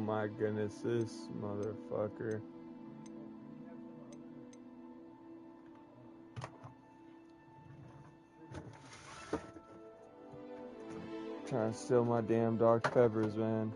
Oh my goodness, this motherfucker. Trying to steal my damn Dr. Peppers, man.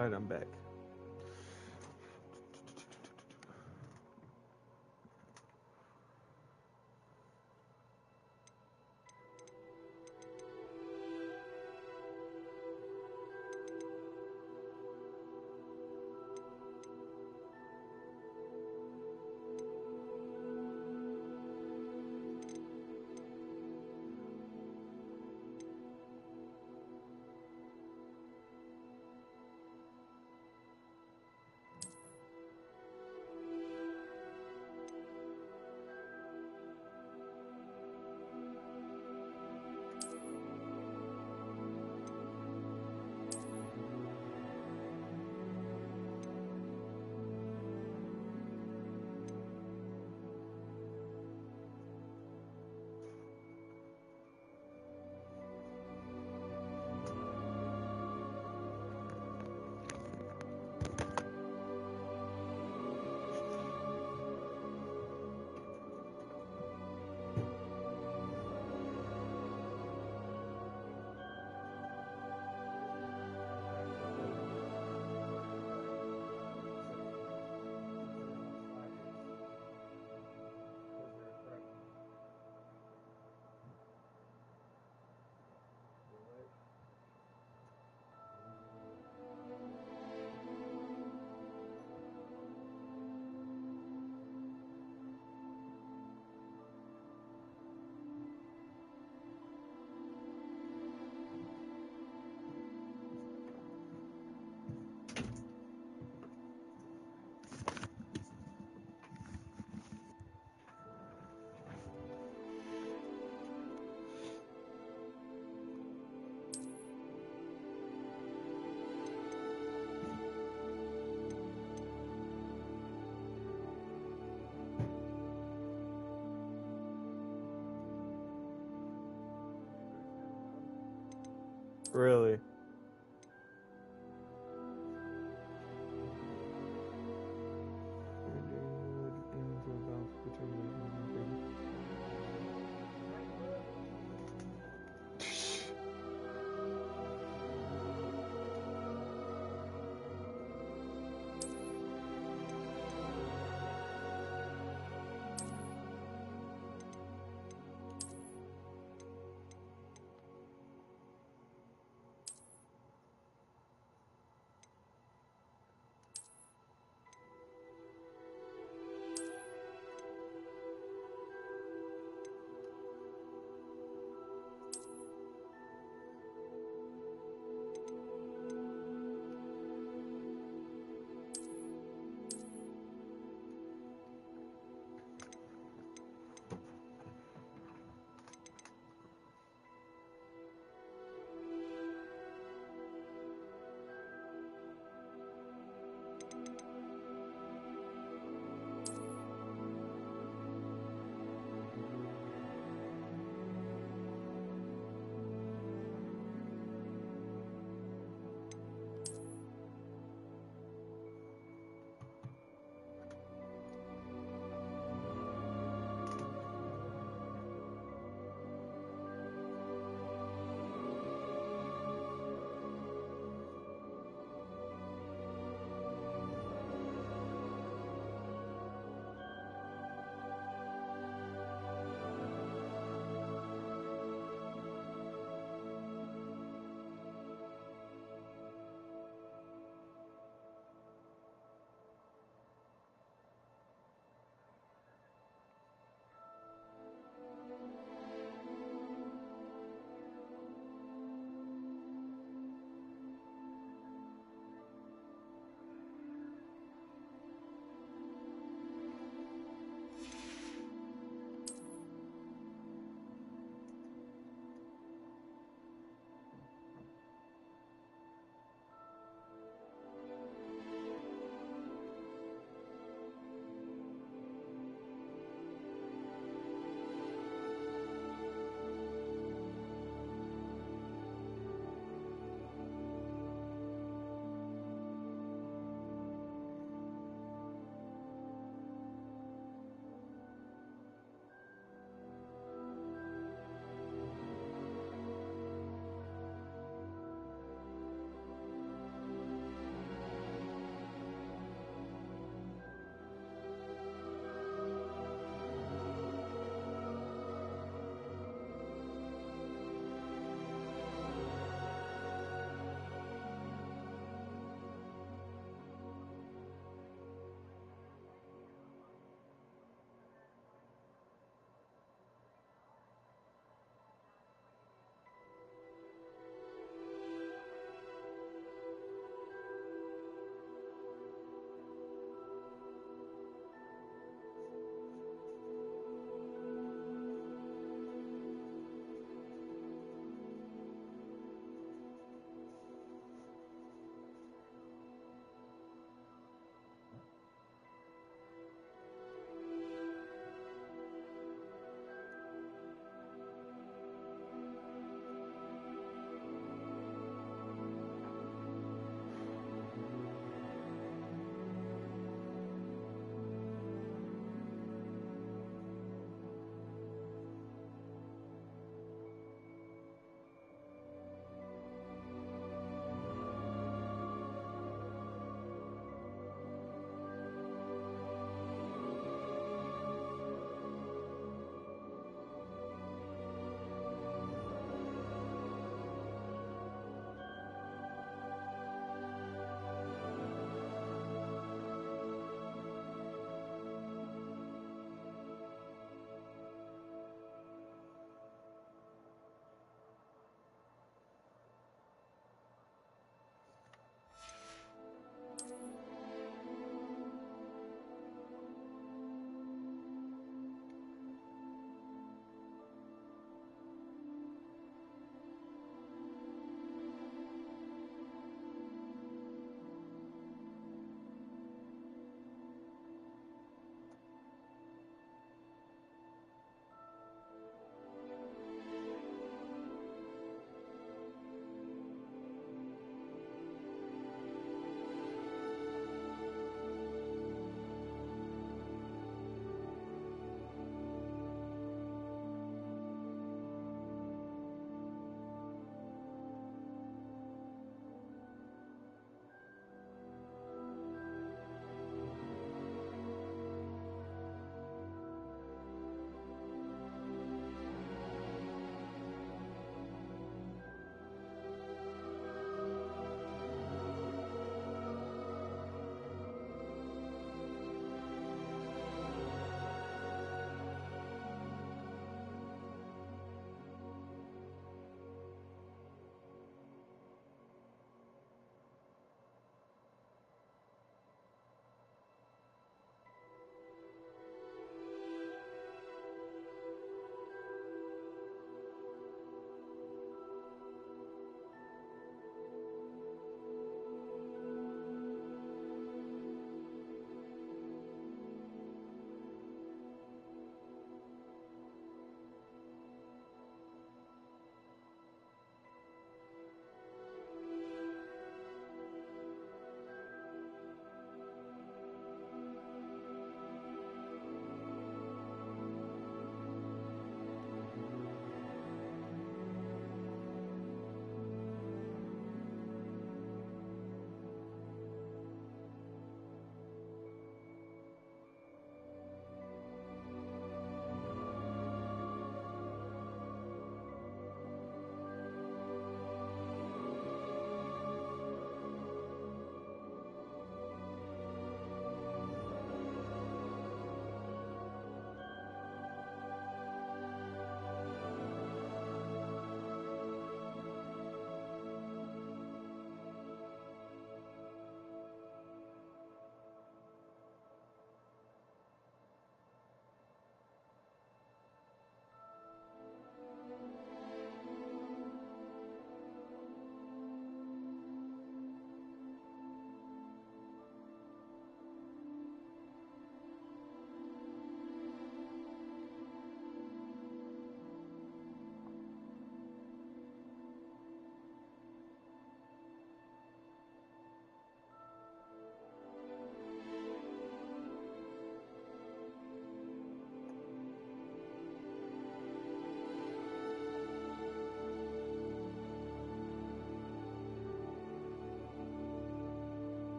Alright, I'm back. Really?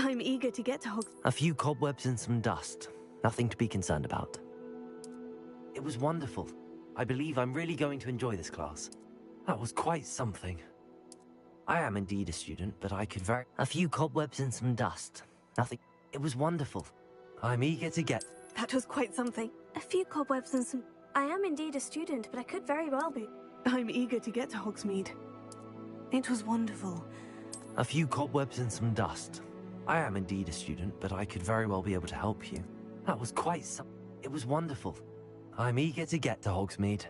I'm eager to get to Hogwarts. A few cobwebs and some dust. Nothing to be concerned about. It was wonderful. I believe I'm really going to enjoy this class. That was quite something. I am indeed a student, but I could very... A few cobwebs and some dust. Nothing... It was wonderful. I'm eager to get... That was quite something. A few cobwebs and some... I am indeed a student, but I could very well be. I'm eager to get to Hogsmeade. It was wonderful. A few cobwebs and some dust. I am indeed a student, but I could very well be able to help you. That was quite some... It was wonderful. I'm eager to get to Hogsmeade.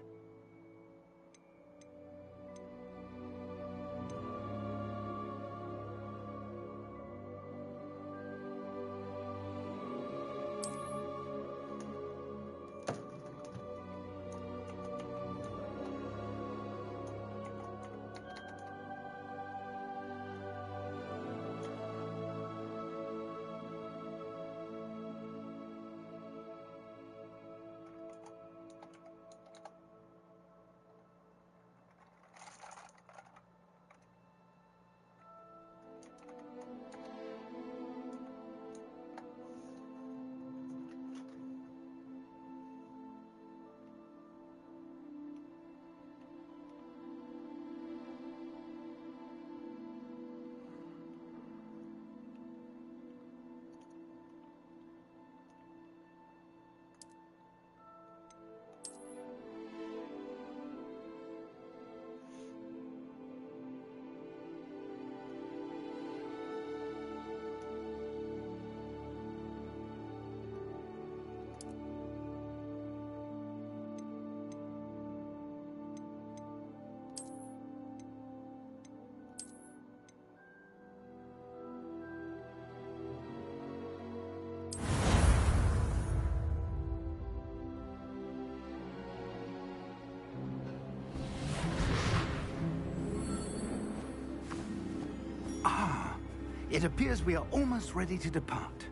It appears we are almost ready to depart.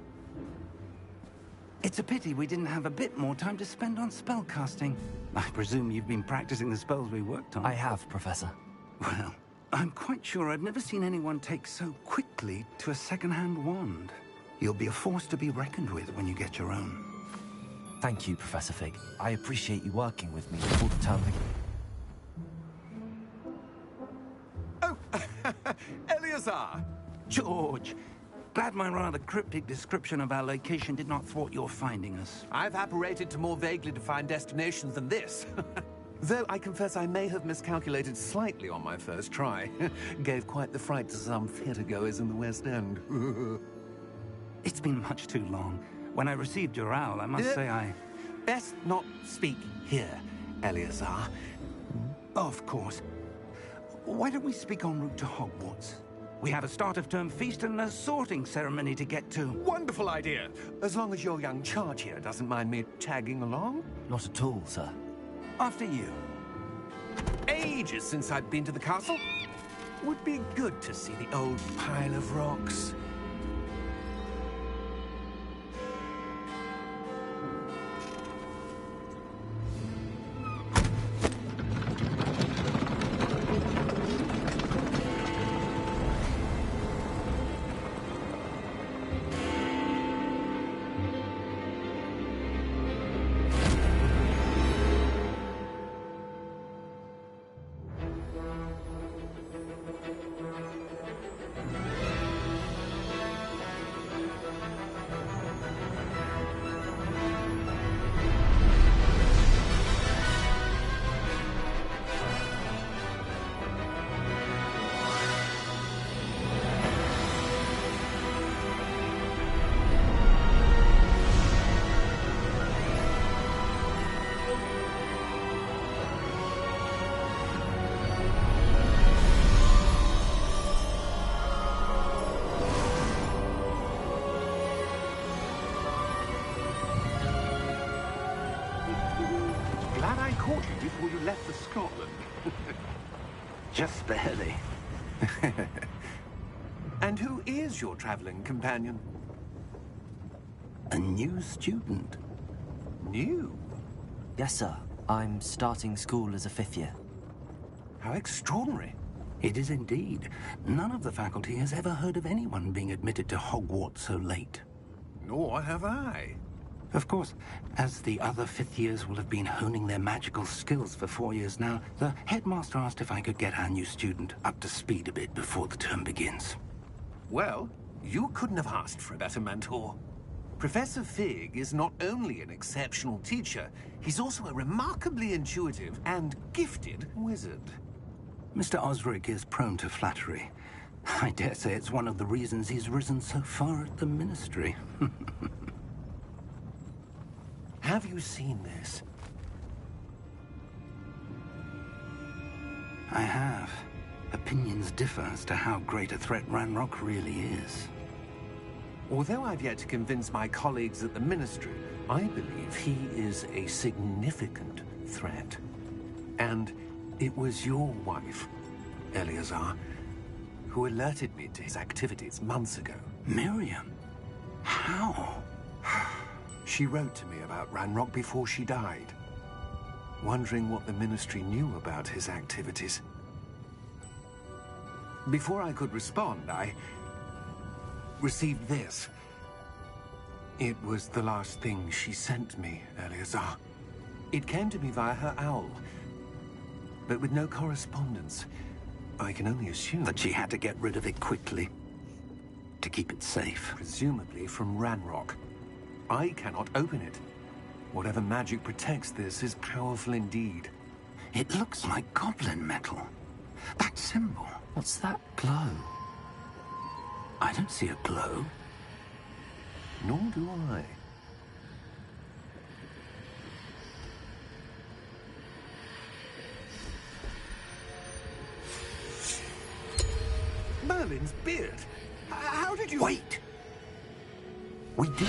It's a pity we didn't have a bit more time to spend on spellcasting. I presume you've been practicing the spells we worked on. I have, Professor. Well, I'm quite sure I've never seen anyone take so quickly to a second-hand wand. You'll be a force to be reckoned with when you get your own. Thank you, Professor Fig. I appreciate you working with me all the time. Oh, Eleazar! George, glad my rather cryptic description of our location did not thwart your finding us. I've apparated to more vaguely defined destinations than this. Though I confess I may have miscalculated slightly on my first try. Gave quite the fright to some theatergoers in the West End. It's been much too long. When I received your owl, I must say I... Best not speak here, Eleazar. Of course. Why don't we speak en route to Hogwarts? We have a start-of-term feast and a sorting ceremony to get to. Wonderful idea! As long as your young charge here doesn't mind me tagging along. Not at all, sir. After you. Ages since I'd been to the castle. Would be good to see the old pile of rocks. Glad I caught you before you left for Scotland. Just barely. And who is your traveling companion? A new student. New? Yes, sir. I'm starting school as a 5th year. How extraordinary. It is indeed. None of the faculty has ever heard of anyone being admitted to Hogwarts so late. Nor have I. Of course, as the other fifth years will have been honing their magical skills for 4 years now, the headmaster asked if I could get our new student up to speed a bit before the term begins. Well, you couldn't have asked for a better mentor. Professor Fig is not only an exceptional teacher, he's also a remarkably intuitive and gifted wizard. Mr. Osric is prone to flattery. I dare say it's one of the reasons he's risen so far at the Ministry. Have you seen this? I have. Opinions differ as to how great a threat Ranrock really is. Although I've yet to convince my colleagues at the Ministry, I believe he is a significant threat. And it was your wife, Eleazar, who alerted me to his activities months ago. Miriam? How? She wrote to me about Ranrock before she died, wondering what the Ministry knew about his activities. Before I could respond, I received this. It was the last thing she sent me, Eleazar. It came to me via her owl, but with no correspondence. I can only assume that she had to get rid of it quickly, to keep it safe. Presumably from Ranrock. I cannot open it. Whatever magic protects this is powerful indeed. It looks like goblin metal. That symbol. What's that glow? I don't see a glow. Nor do I. Merlin's beard. How did you... Wait! We did.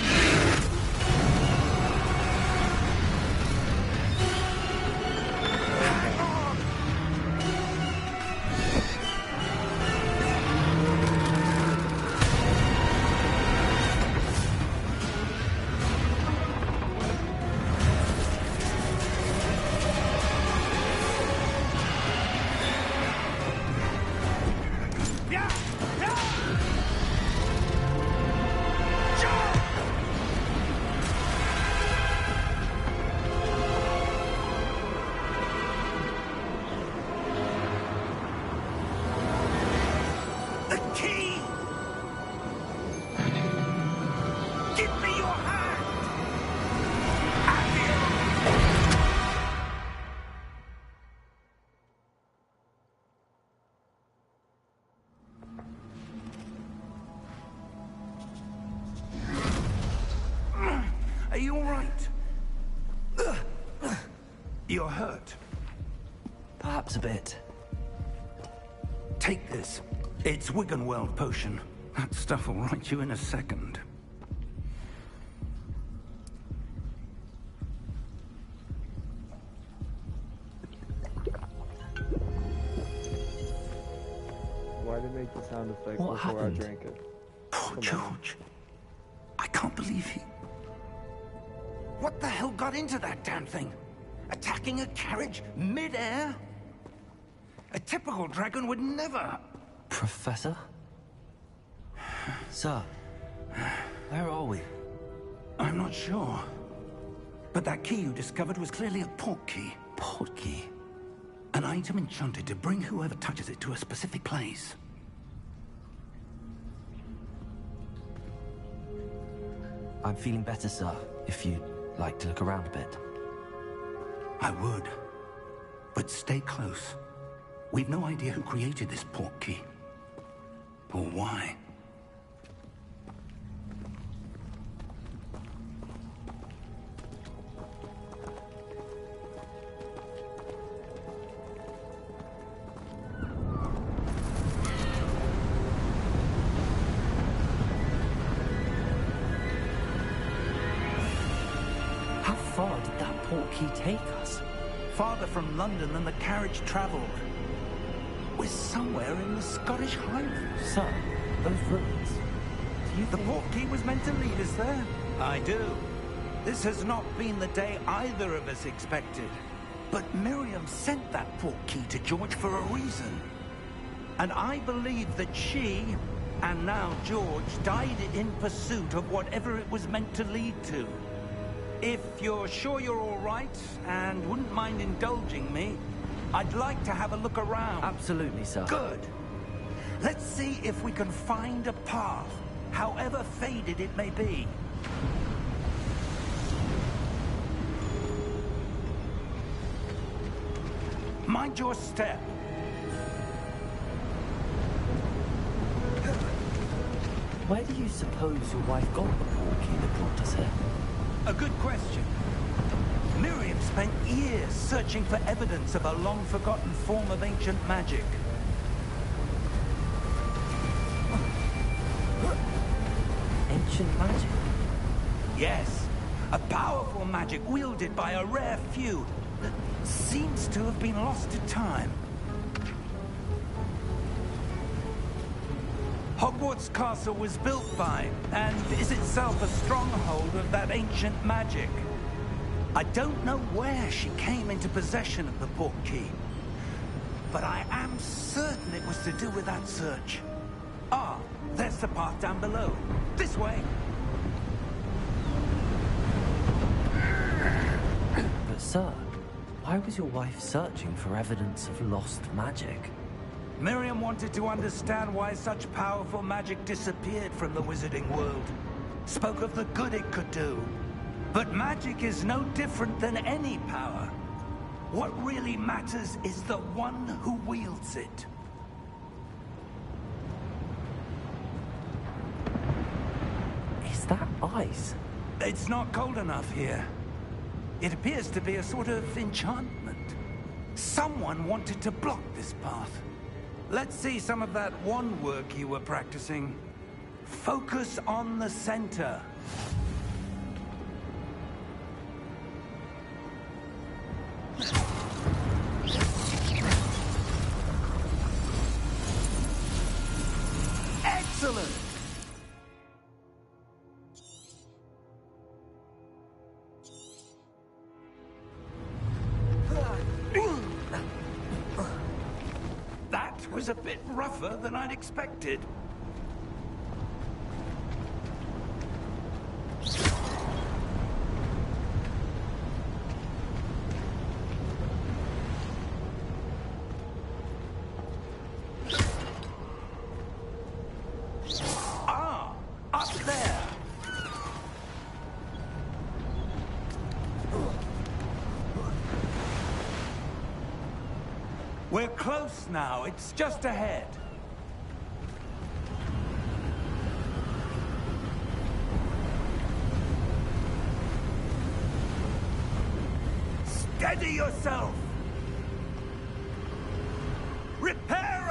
Are you all right? You're hurt. Perhaps a bit. Take this. It's Wiggenweld potion. That stuff will right you in a second. Why did it make the sound effect What before happened? I drank it? Poor George. I can't believe he... What the hell got into that damn thing? Attacking a carriage mid-air? A typical dragon would never... Professor? Sir, where are we? I'm not sure. But that key you discovered was clearly a port key. Port key? An item enchanted to bring whoever touches it to a specific place. I'm feeling better, sir, if you'd like to look around a bit. I would. But stay close. We've no idea who created this port key. Or why. How far did that port key take us? Farther from London than the carriage traveled. We're somewhere in the Scottish Highlands. Sir, those ruins. Do you The think... port key was meant to lead us there. I do. This has not been the day either of us expected. But Miriam sent that port key to George for a reason. And I believe that she, and now George, died in pursuit of whatever it was meant to lead to. If you're sure you're all right, and wouldn't mind indulging me, I'd like to have a look around. Absolutely, sir. Good. Let's see if we can find a path, however faded it may be. Mind your step. Where do you suppose your wife got the portkey that brought us here? A good question. Miriam spent years searching for evidence of a long-forgotten form of ancient magic. Ancient magic? Yes, a powerful magic wielded by a rare few that seems to have been lost to time. Hogwarts Castle was built by, and is itself a stronghold of that ancient magic. I don't know where she came into possession of the portkey, but I am certain it was to do with that search. Ah, there's the path down below. This way. But sir, why was your wife searching for evidence of lost magic? Miriam wanted to understand why such powerful magic disappeared from the wizarding world. Spoke of the good it could do. But magic is no different than any power. What really matters is the one who wields it. Is that ice? It's not cold enough here. It appears to be a sort of enchantment. Someone wanted to block this path. Let's see some of that wand work you were practicing. Focus on the center. Excellent! That was a bit rougher than I'd expected. Ah, up there. We're close now. It's just ahead. Steady yourself! Reparo!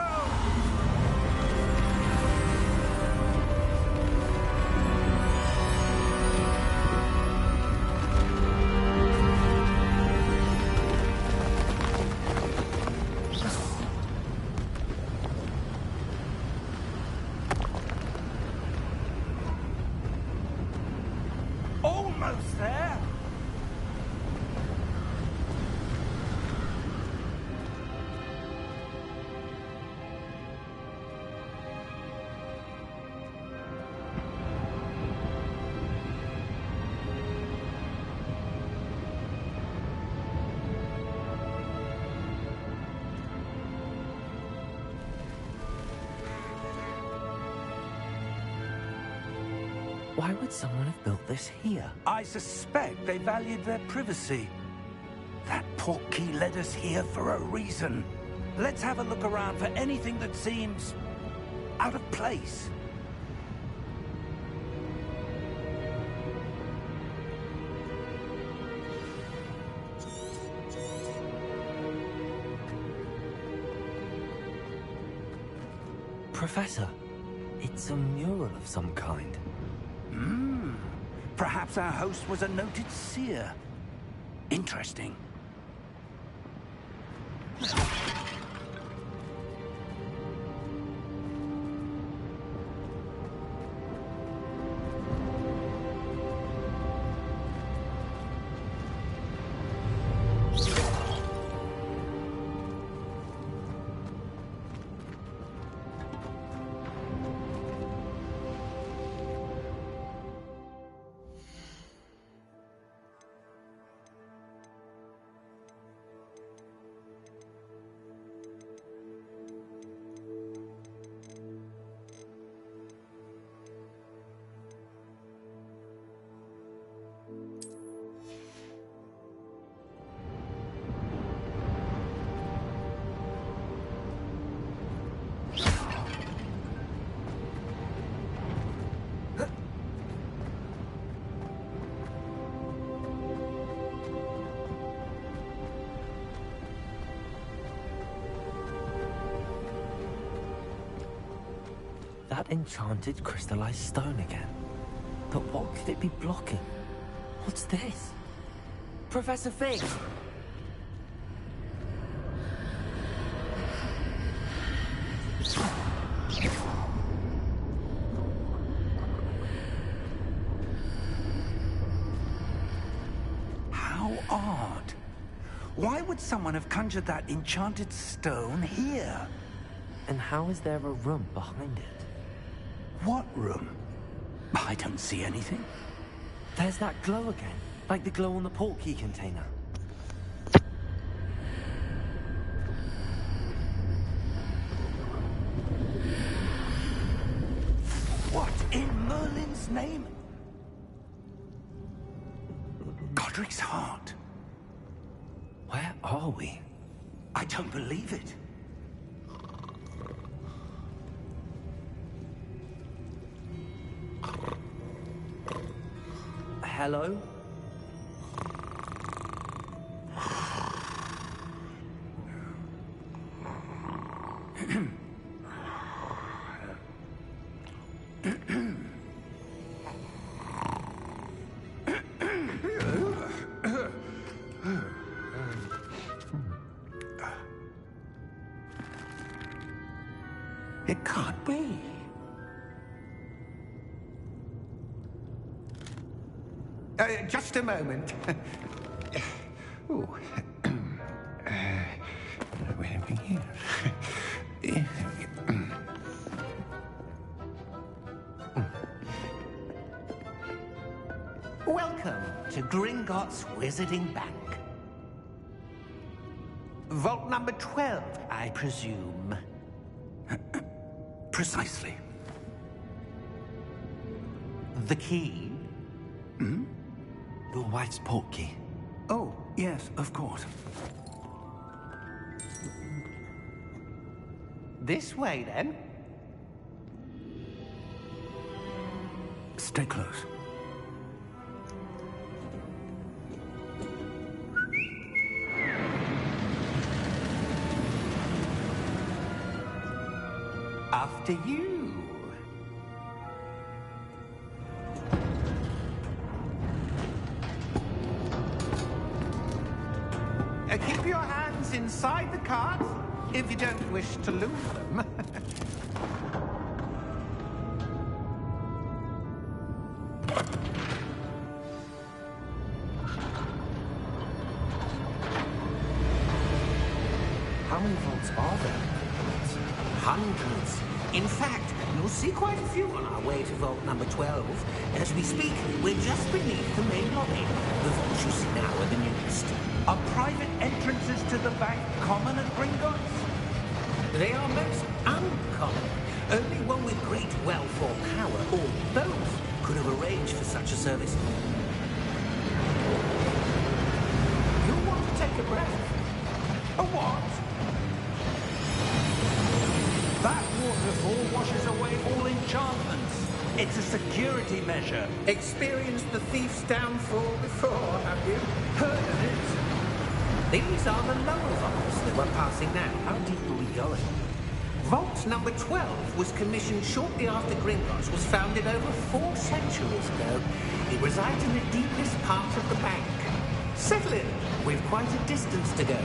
Almost there! Why would someone have built this here? I suspect they valued their privacy. That portkey led us here for a reason. Let's have a look around for anything that seems out of place. Professor, it's a mural of some kind. Perhaps our host was a noted seer. Interesting. that enchanted crystallized stone again. But what could it be blocking? What's this? Professor Fig! How odd. Why would someone have conjured that enchanted stone here? And how is there a room behind it? What room? I don't see anything. There's that glow again, like the glow on the portkey container. What in Merlin's name? Godric's heart. Where are we? I don't believe it. Hello? It can't be. Just a moment. Ooh. Wait a minute. Welcome to Gringotts Wizarding Bank. Vault number 12, I presume. Precisely. The key? Your wife's portkey. Oh, yes, of course. This way, then. Stay close. After you. Keep your hands inside the cart if you don't wish to lose them. How many vaults are there? Hundreds. In fact, you'll see quite a few on our way to vault number 12. As we speak, we're just beneath the main lobby. The vaults you see now are the newest. Are private entrances to the bank common at Gringotts? They are most uncommon. Only one with great wealth or power, or both, could have arranged for such a service. You'll want to take a breath. A what? That waterfall washes away all enchantments. It's a security measure. Experienced the thief's downfall before, have you? Heard of it? These are the lower vaults that we're passing now. How deep are we going? Vault number 12 was commissioned shortly after Gringotts was founded over 4 centuries ago. It resides in the deepest part of the bank. Settle in. We've quite a distance to go.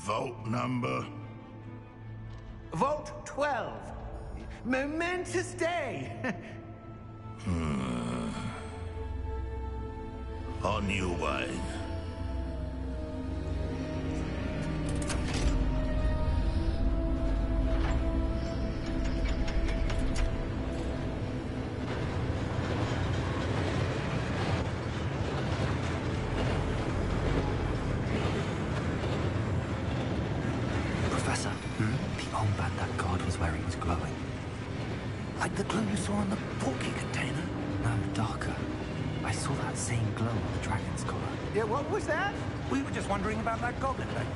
Vault number? Vault 12. Momentous day. On your way. Professor, the armband that guard was wearing was glowing. Like the glow you saw on the portkey container? No, darker. I saw that same glow on the dragon's collar. Yeah, what was that? We were just wondering about that goblin back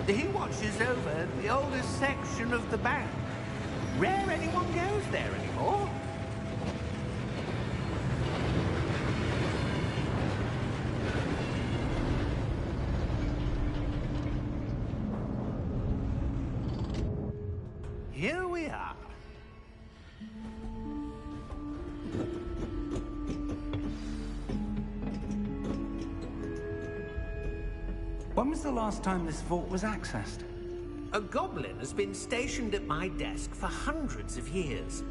there. He watches over the oldest section of the bank. Rare anyone goes there anymore. here we are. When was the last time this vault was accessed? A goblin has been stationed at my desk for hundreds of years.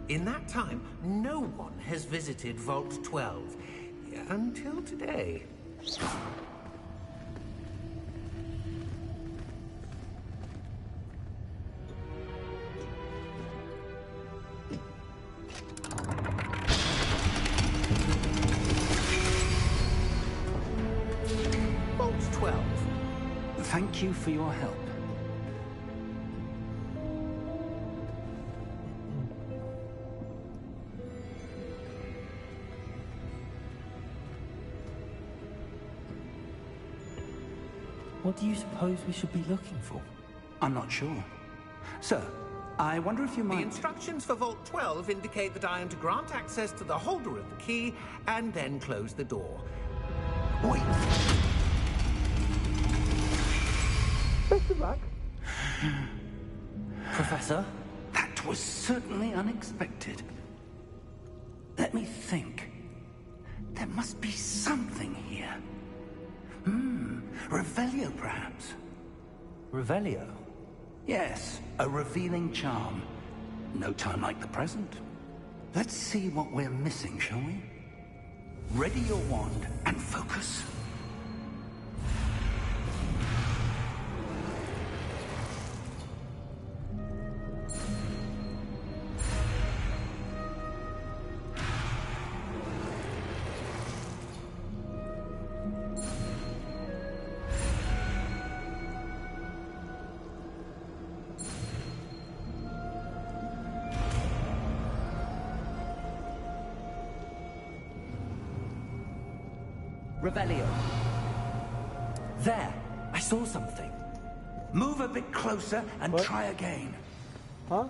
In that time, no one has visited Vault 12. Until today. Vault 12. Thank you for your help. What do you suppose we should be looking for? I'm not sure. Sir, I wonder if you The might... instructions for Vault 12 indicate that I am to grant access to the holder of the key and then close the door. Wait. Best of luck. Professor? That was certainly unexpected. Let me think. There must be something here. Revelio, perhaps? Revelio? Yes, a revealing charm. No time like the present. Let's see what we're missing, shall we? Ready your wand and focus. Revelio. There! I saw something. Move a bit closer and What? try again. Huh?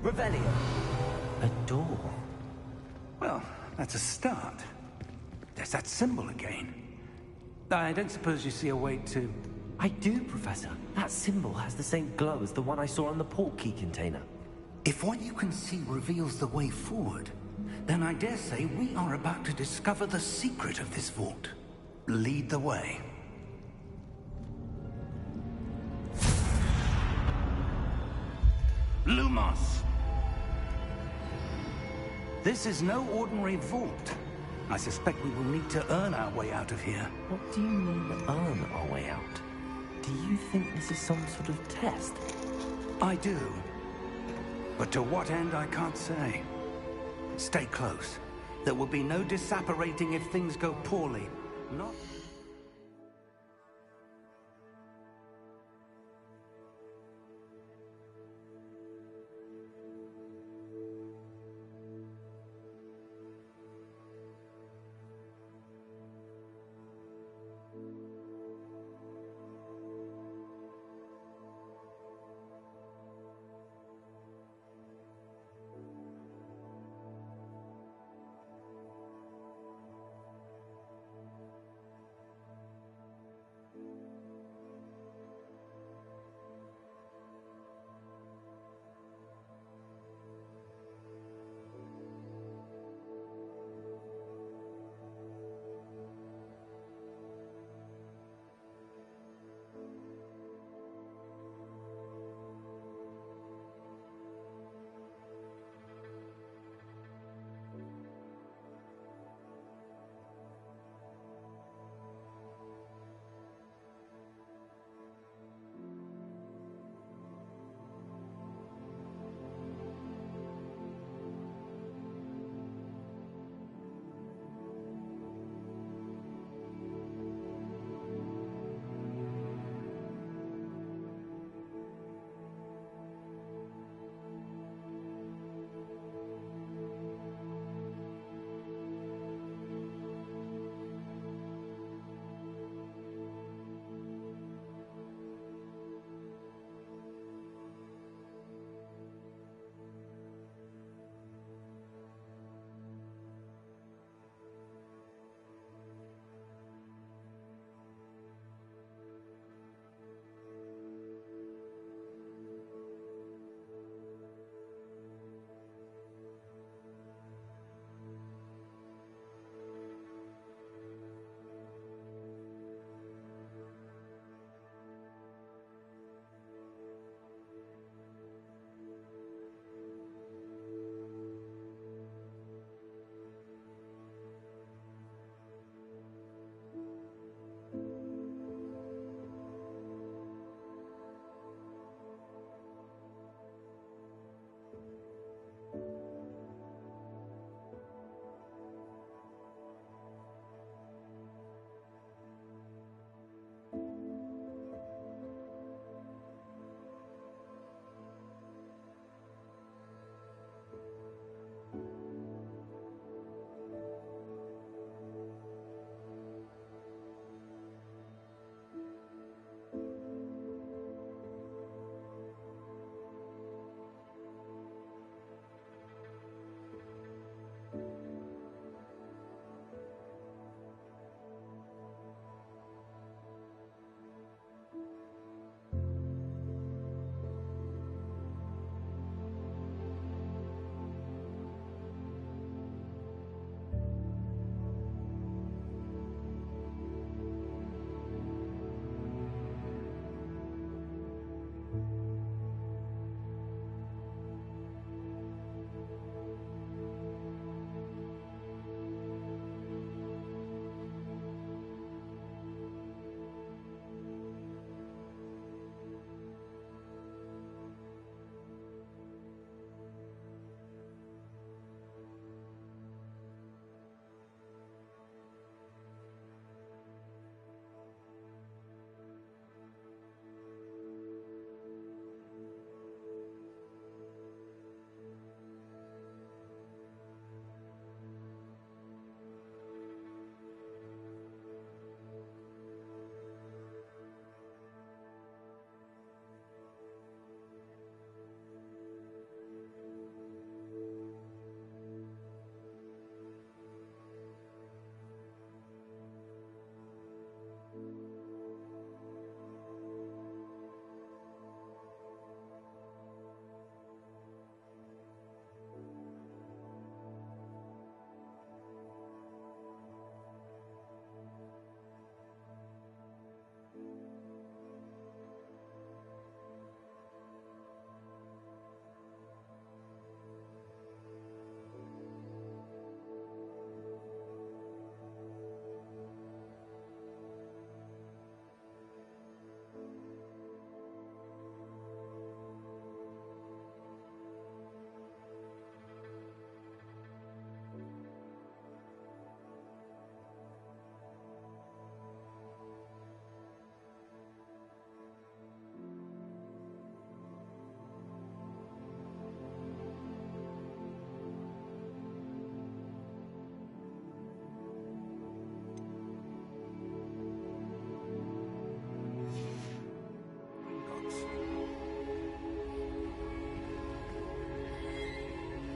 Revelio. A door. Well, that's a start. There's that symbol again. I don't suppose you see a way to... I do, Professor. That symbol has the same glow as the one I saw on the port key container. If what you can see reveals the way forward, then I dare say we are about to discover the secret of this vault. Lead the way. Lumos! This is no ordinary vault. I suspect we will need to earn our way out of here. What do you mean, earn our way out? Do you think this is some sort of test? I do. But to what end, I can't say. Stay close. There will be no disapparating if things go poorly. Not...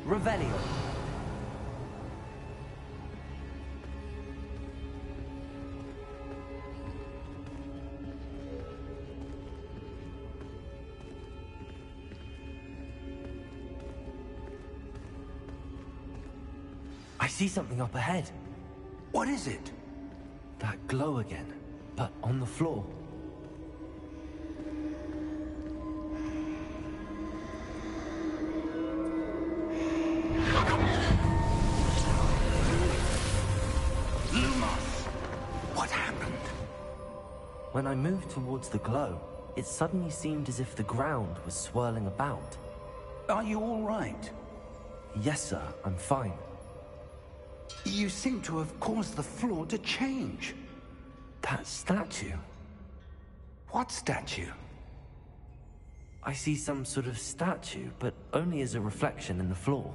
Revelio. I see something up ahead. What is it? That glow again, but on the floor. Lumos! What happened? When I moved towards the glow, it suddenly seemed as if the ground was swirling about. Are you all right? Yes, sir, I'm fine. You seem to have caused the floor to change. That statue. What statue? I see some sort of statue, but only as a reflection in the floor.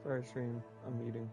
Sorry, stream. I'm eating.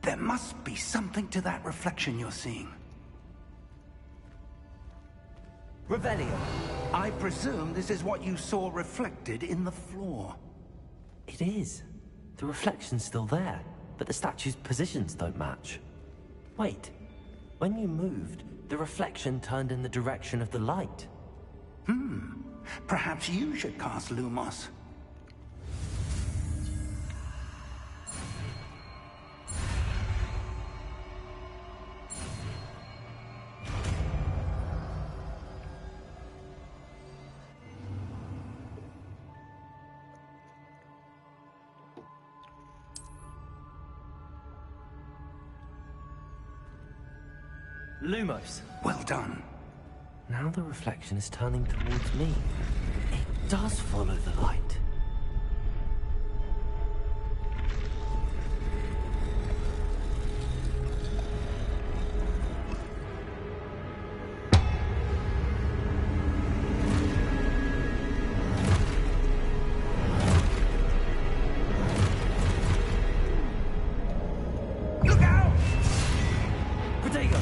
There must be something to that reflection you're seeing. Revelio. I presume this is what you saw reflected in the floor. It is. The reflection's still there, but the statue's positions don't match. Wait. When you moved, the reflection turned in the direction of the light. Perhaps you should cast Lumos. Lumos. Well done. Now the reflection is turning towards me. It does follow the light. Look out! Protego!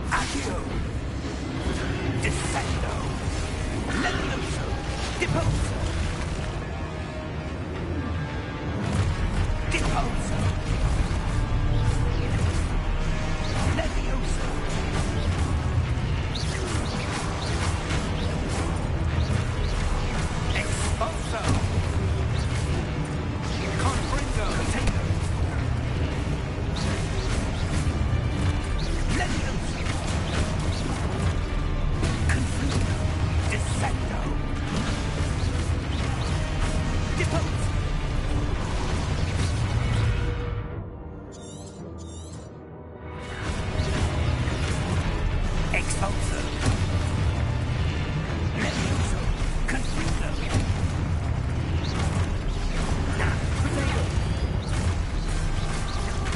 Accio! Defendo! Levioso! Deposo! Deposo! Levioso! Expulso! Confringo! Container! Levioso! Confringo! Descendo! Deposo! Expulso! Levioso! Confringo!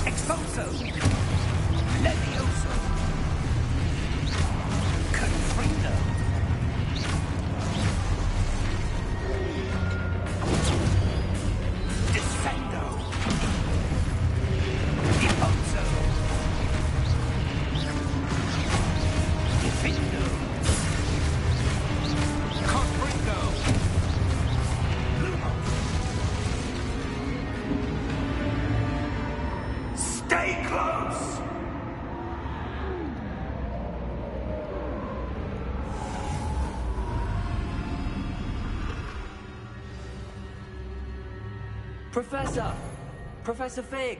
Expulso! Levioso! Confringo! Descendo! Deposo! Defindo! Confringo! Lumo! Stay close! Professor! Professor Fig!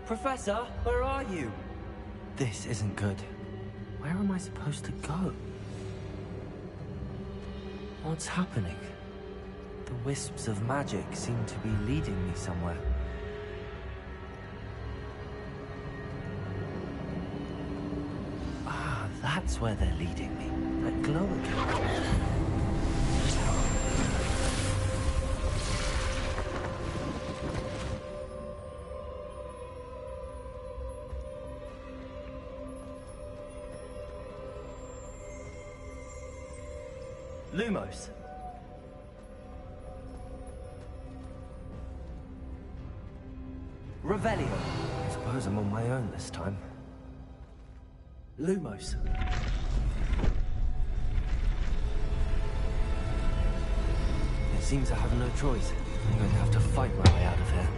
Professor, where are you? This isn't good. Where am I supposed to go? What's happening? The wisps of magic seem to be leading me somewhere. Ah, that's where they're leading me. That glow again. Lumos. Revelio. I suppose I'm on my own this time. Lumos. It seems I have no choice. I'm going to have to fight my way out of here.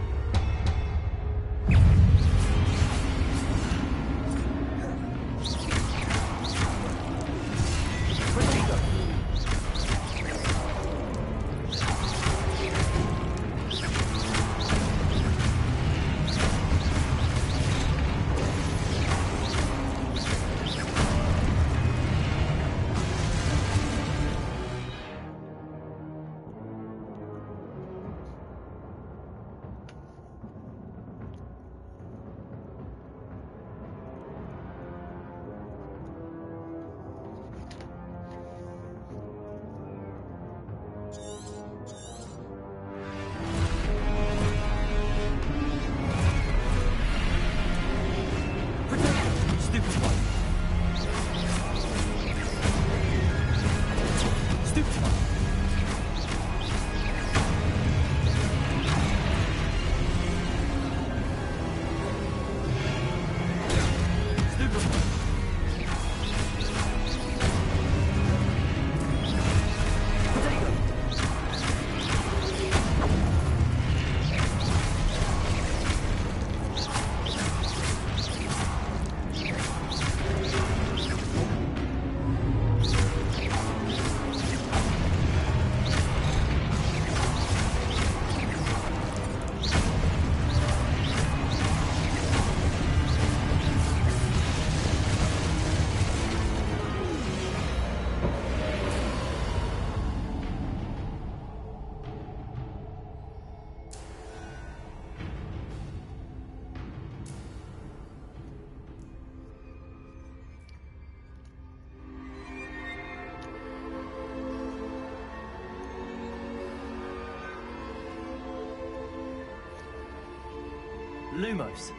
Lumos.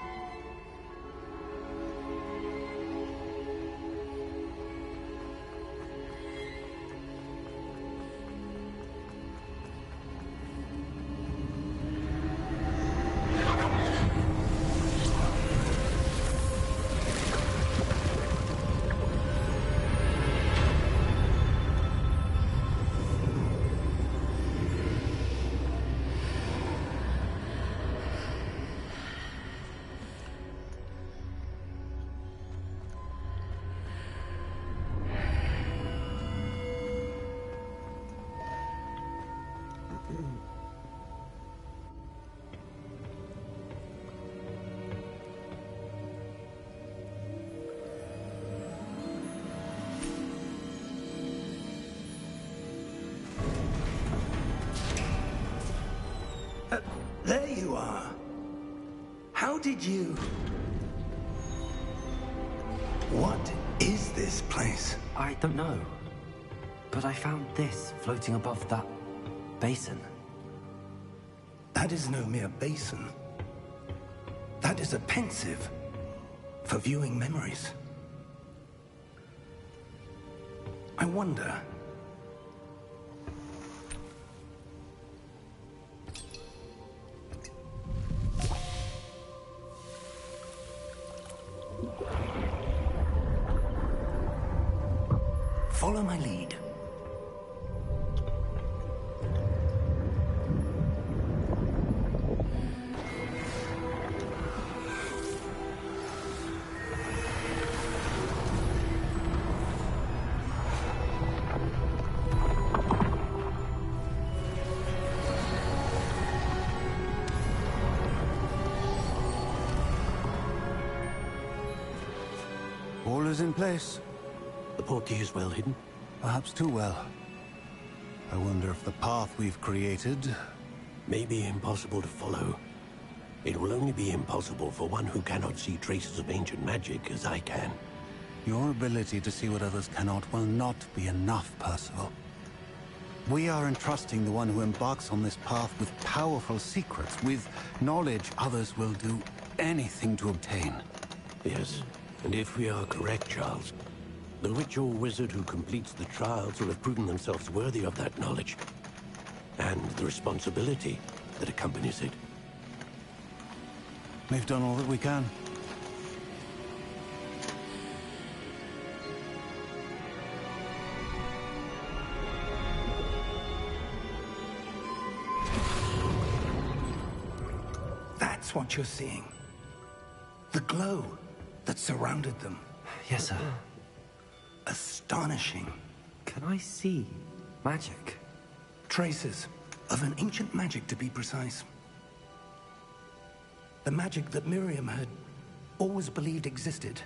did you... What is this place? I don't know. But I found this floating above that basin. That is no mere basin. That is a pensive for viewing memories. I wonder... Follow my lead. All is in place. The portkey is well hidden. Perhaps too well. I wonder if the path we've created... May be impossible to follow. It will only be impossible for one who cannot see traces of ancient magic as I can. Your ability to see what others cannot will not be enough, Percival. We are entrusting the one who embarks on this path with powerful secrets, with knowledge others will do anything to obtain. Yes, and if we are correct, Charles, the witch or wizard who completes the trials will have proven themselves worthy of that knowledge, and the responsibility that accompanies it. We've done all that we can. That's what you're seeing. The glow that surrounded them. Yes, sir. Astonishing. Can I see magic? Traces of an ancient magic, to be precise. The magic that Miriam had always believed existed,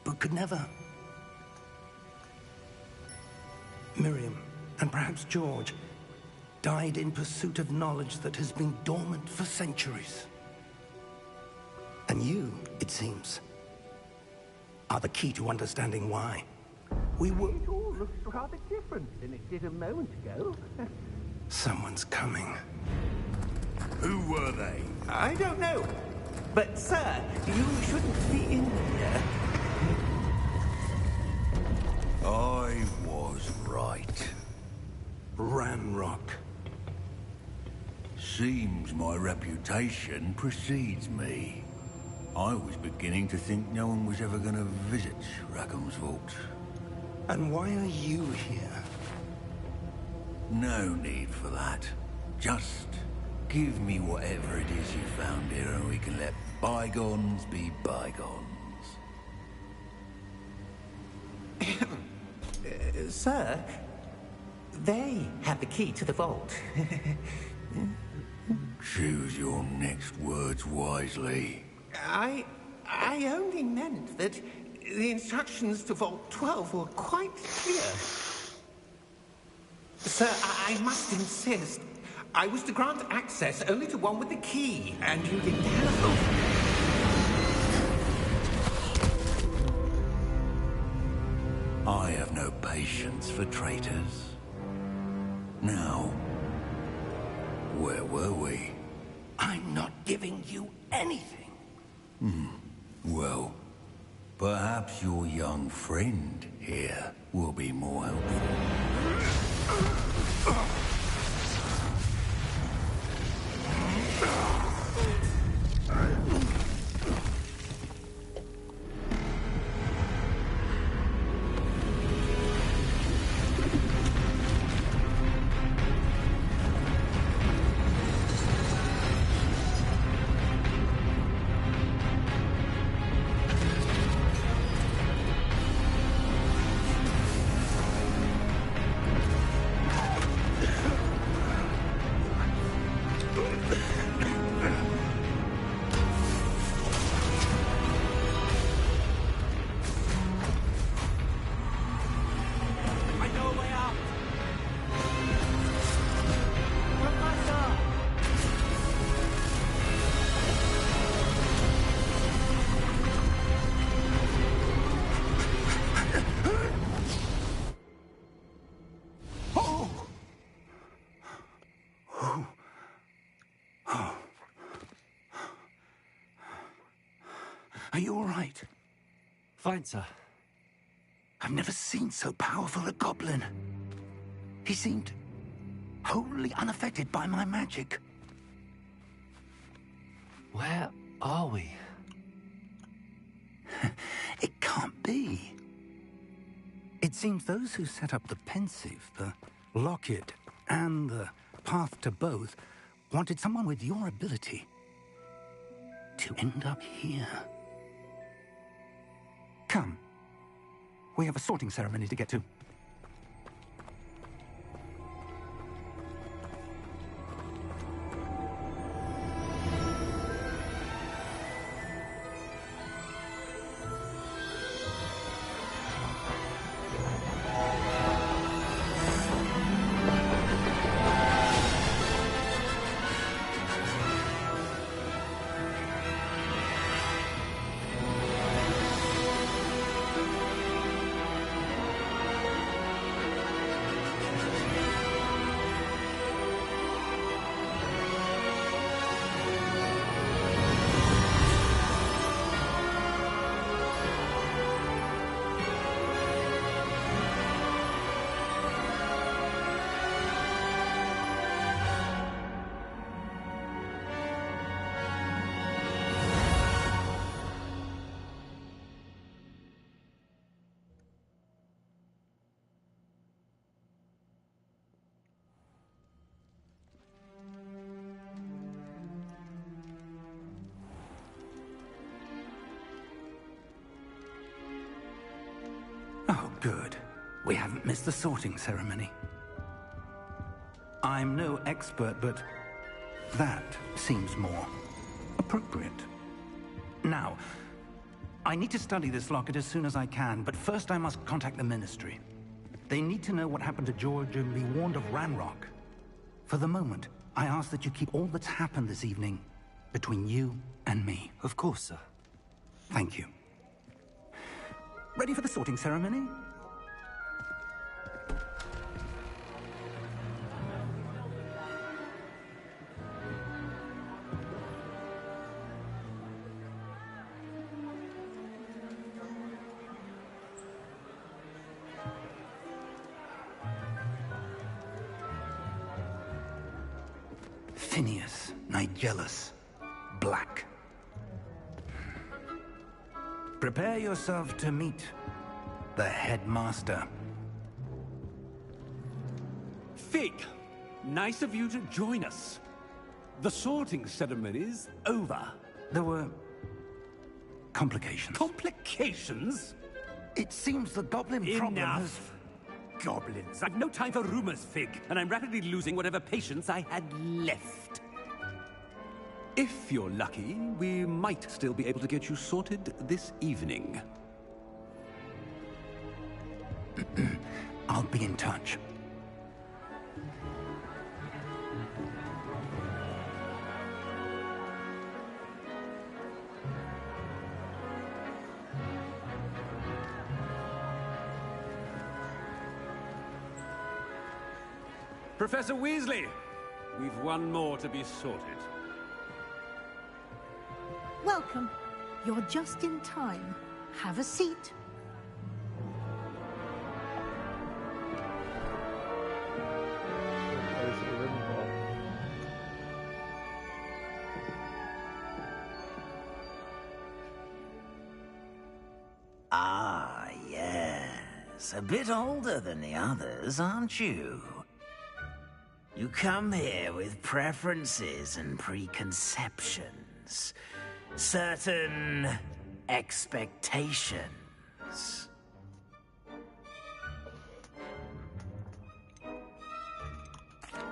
but could never. Miriam, and perhaps George, died in pursuit of knowledge that has been dormant for centuries. And you, it seems, are the key to understanding why. We were... It all looks rather different than it did a moment ago. Someone's coming. Who were they? I don't know. But, sir, you shouldn't be in here. I was right. Ranrock. Seems my reputation precedes me. I was beginning to think no one was ever going to visit Rackham's vault. And why are you here? No need for that. Just give me whatever it is you found here and we can let bygones be bygones. Sir, they have the key to the vault. Choose your next words wisely. I only meant that the instructions to Vault 12 were quite clear. Sir, I must insist. I was to grant access only to one with the key, and you didn't have I have no patience for traitors. Now, where were we? I'm not giving you anything. Well, perhaps your young friend here will be more helpful. you all right? Fine, sir. I've never seen so powerful a goblin. He seemed wholly unaffected by my magic. Where are we? It can't be. It seems those who set up the pensive, the locket, and the path to both wanted someone with your ability to end up here. Come. We have a sorting ceremony to get to. Oh, good. We haven't missed the sorting ceremony. I'm no expert, but that seems more appropriate. Now, I need to study this locket as soon as I can, but first I must contact the Ministry. They need to know what happened to George and be warned of Ranrock. For the moment, I ask that you keep all that's happened this evening between you and me. Of course, sir. Thank you. Ready for the sorting ceremony? Phineas, Nigellus, Black. Prepare yourself to meet the headmaster. Fig, nice of you to join us. The sorting ceremony's over. There were complications. Complications? It seems the goblin problem has... Enough! Goblins. I've no time for rumors, Fig, and I'm rapidly losing whatever patience I had left. If you're lucky, we might still be able to get you sorted this evening. I'll be in touch. Professor Weasley, we've one more to be sorted. Welcome. You're just in time. Have a seat. Ah, yes. A bit older than the others, aren't you? You come here with preferences and preconceptions. Certain expectations.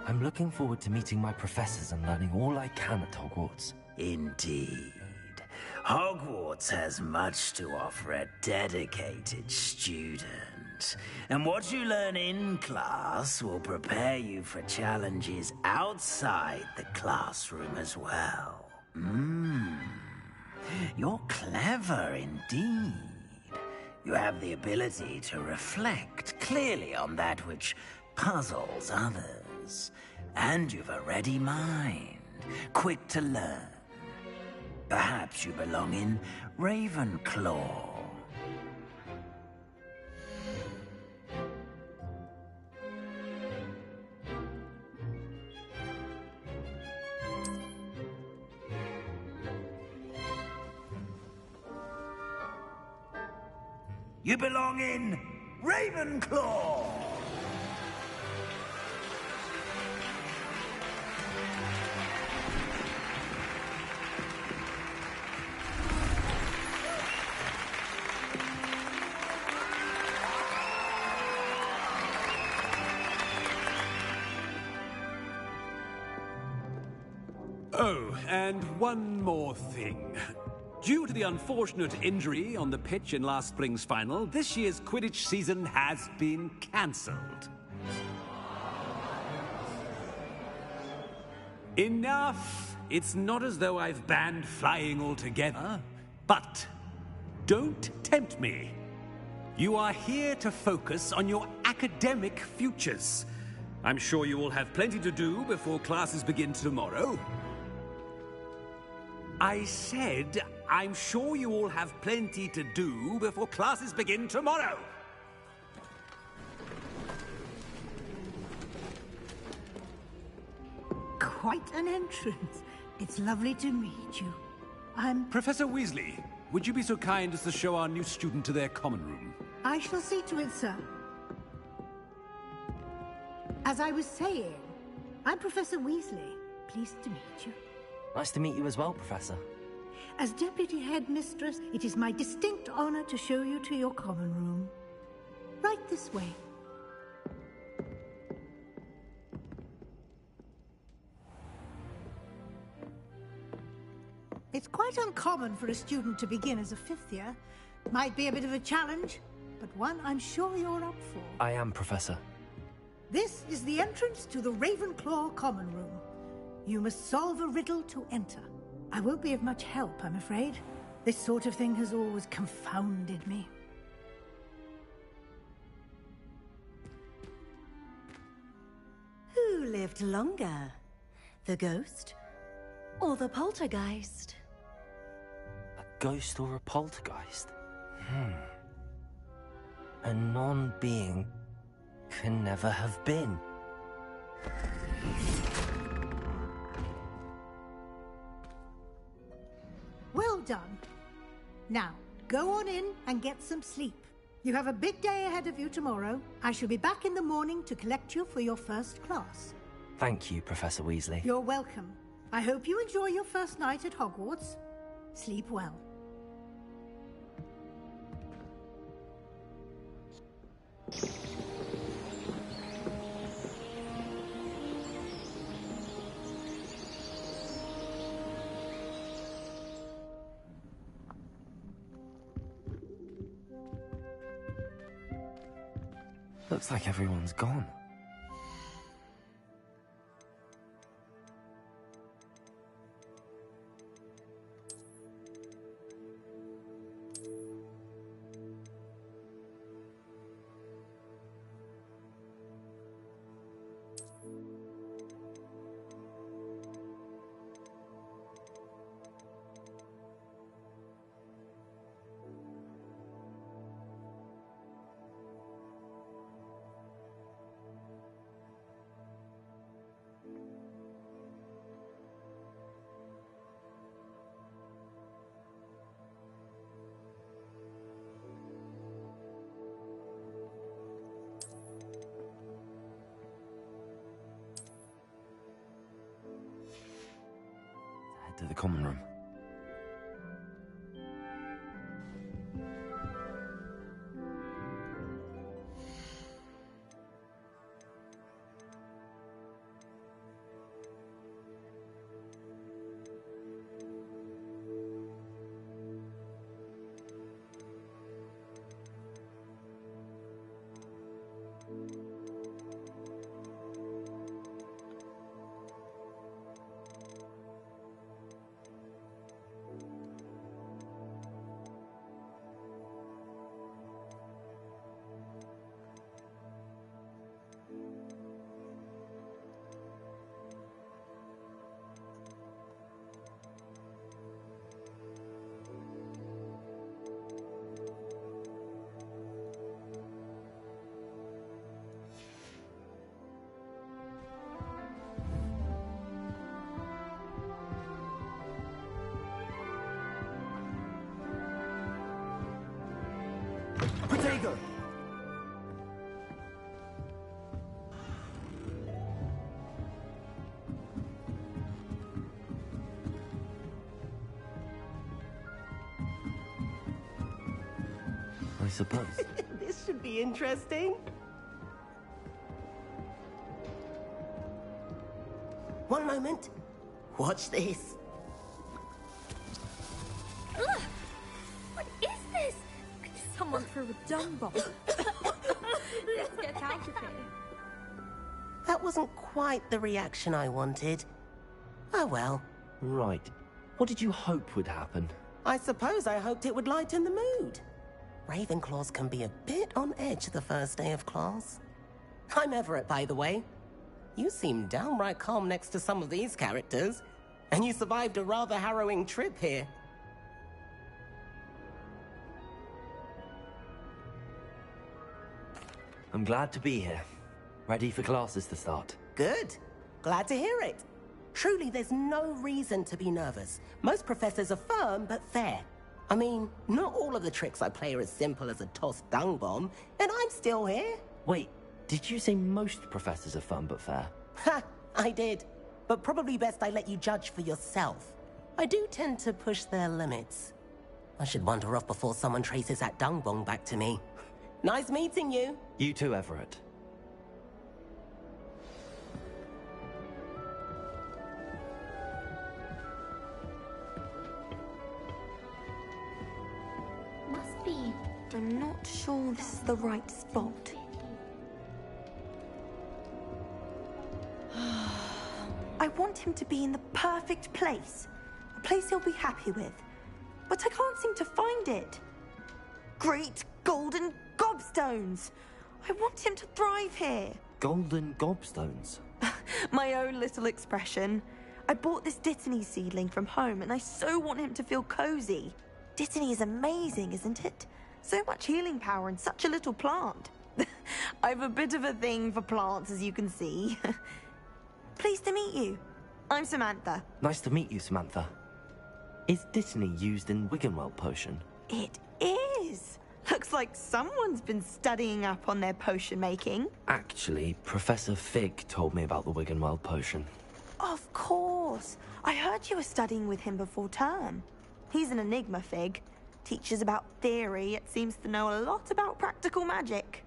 I'm looking forward to meeting my professors and learning all I can at Hogwarts. Indeed. Hogwarts has much to offer a dedicated student. And what you learn in class will prepare you for challenges outside the classroom as well. You're clever indeed. You have the ability to reflect clearly on that which puzzles others. And you've a ready mind, quick to learn. Perhaps you belong in Ravenclaw. You belong in Ravenclaw! Oh, and one more thing. Due to the unfortunate injury on the pitch in last spring's final, this year's Quidditch season has been cancelled. Enough! It's not as though I've banned flying altogether. But don't tempt me. You are here to focus on your academic futures. I'm sure you all have plenty to do before classes begin tomorrow. I said, I'm sure you all have plenty to do before classes begin tomorrow. Quite an entrance. It's lovely to meet you. Professor Weasley, would you be so kind as to show our new student to their common room? I shall see to it, sir. As I was saying, I'm Professor Weasley. Pleased to meet you. Nice to meet you as well, Professor. As Deputy Headmistress, it is my distinct honor to show you to your common room. Right this way. It's quite uncommon for a student to begin as a fifth year. Might be a bit of a challenge, but one I'm sure you're up for. I am, Professor. This is the entrance to the Ravenclaw common room. You must solve a riddle to enter. I won't be of much help, I'm afraid. This sort of thing has always confounded me. Who lived longer? The ghost or the poltergeist? A ghost or a poltergeist? A non-being can never have been. Well done. Now, go on in and get some sleep. You have a big day ahead of you tomorrow. I shall be back in the morning to collect you for your first class. Thank you, Professor Weasley. You're welcome. I hope you enjoy your first night at Hogwarts. Sleep well. Looks like everyone's gone. To the common room. Vega! I suppose. This should be interesting. One moment. Watch this. Ugh! What is this? Someone threw a dung bomb. Let's get out of here. That wasn't quite the reaction I wanted. Oh well. Right. What did you hope would happen? I suppose I hoped it would lighten the mood. Ravenclaws can be a bit on edge the first day of class. I'm Everett, by the way. You seem downright calm next to some of these characters, and you survived a rather harrowing trip here. I'm glad to be here. Ready for classes to start. Good. Glad to hear it. Truly, there's no reason to be nervous. Most professors are firm but fair. I mean, not all of the tricks I play are as simple as a tossed dung bomb, and I'm still here. Wait, did you say most professors are fun but fair? Ha! I did. But probably best I let you judge for yourself. I do tend to push their limits. I should wander off before someone traces that dung bomb back to me. Nice meeting you. You too, Everett. Must be. I'm not sure this is the right spot. I want him to be in the perfect place. A place he'll be happy with. But I can't seem to find it. Great golden gobstones! I want him to thrive here. Golden gobstones? My own little expression. I bought this Dittany seedling from home and I so want him to feel cozy. Dittany is amazing, isn't it? So much healing power in such a little plant. I've a bit of a thing for plants, as you can see. Pleased to meet you. I'm Samantha. Nice to meet you, Samantha. Is Dittany used in Wiggenweld potion? It is. Looks like someone's been studying up on their potion making. Actually, Professor Fig told me about the Wiggenweld potion. Of course. I heard you were studying with him before term. He's an enigma, Fig. Teaches about theory, yet seems to know a lot about practical magic.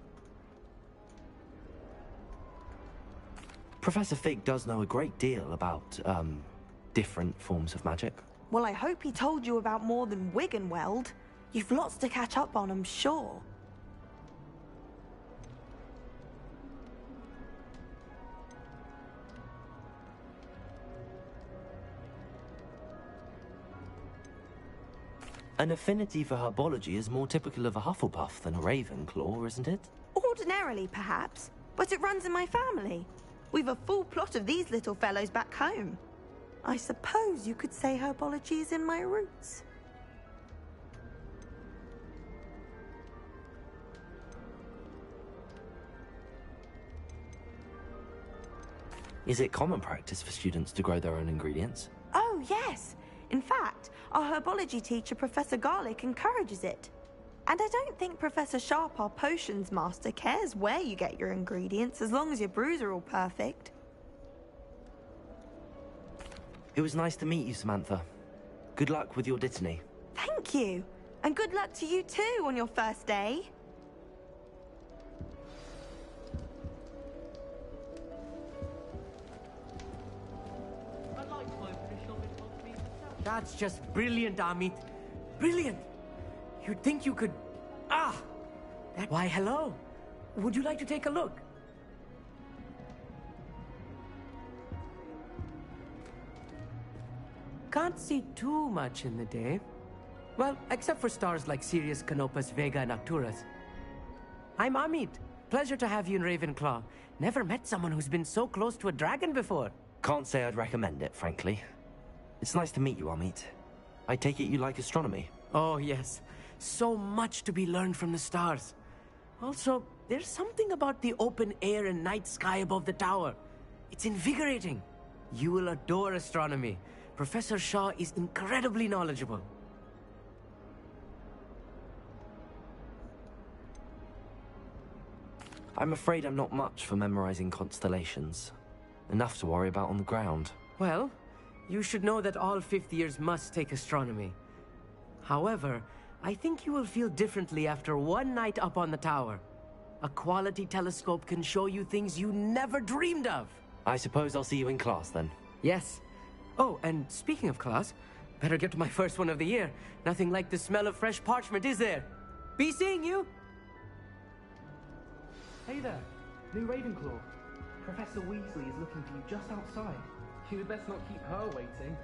Professor Fig does know a great deal about, different forms of magic. Well, I hope he told you about more than Wiggenweld. You've lots to catch up on, I'm sure. An affinity for herbology is more typical of a Hufflepuff than a Ravenclaw, isn't it? Ordinarily, perhaps, but it runs in my family. We've a full plot of these little fellows back home. I suppose you could say herbology is in my roots. Is it common practice for students to grow their own ingredients? Oh, yes. In fact, our herbology teacher, Professor Garlick, encourages it. And I don't think Professor Sharp, our potions master, cares where you get your ingredients, as long as your brews are all perfect. It was nice to meet you, Samantha. Good luck with your Dittany. Thank you. And good luck to you too on your first day. That's just brilliant, Amit. Brilliant! You'd think you could... Why, hello. Would you like to take a look? Can't see too much in the day. Well, except for stars like Sirius, Canopus, Vega, and Arcturus. I'm Amit. Pleasure to have you in Ravenclaw. Never met someone who's been so close to a dragon before. Can't say I'd recommend it, frankly. It's nice to meet you, Amit. I take it you like astronomy? Oh, yes. So much to be learned from the stars. Also, there's something about the open air and night sky above the tower. It's invigorating. You will adore astronomy. Professor Shaw is incredibly knowledgeable. I'm afraid I'm not much for memorizing constellations. Enough to worry about on the ground. Well, you should know that all fifth years must take astronomy. However, I think you will feel differently after one night up on the tower. A quality telescope can show you things you never dreamed of. I suppose I'll see you in class then. Yes. Oh, and speaking of class, better get to my first one of the year. Nothing like the smell of fresh parchment, is there? Be seeing you! Hey there, new Ravenclaw. Professor Weasley is looking for you just outside. You'd best not keep her waiting.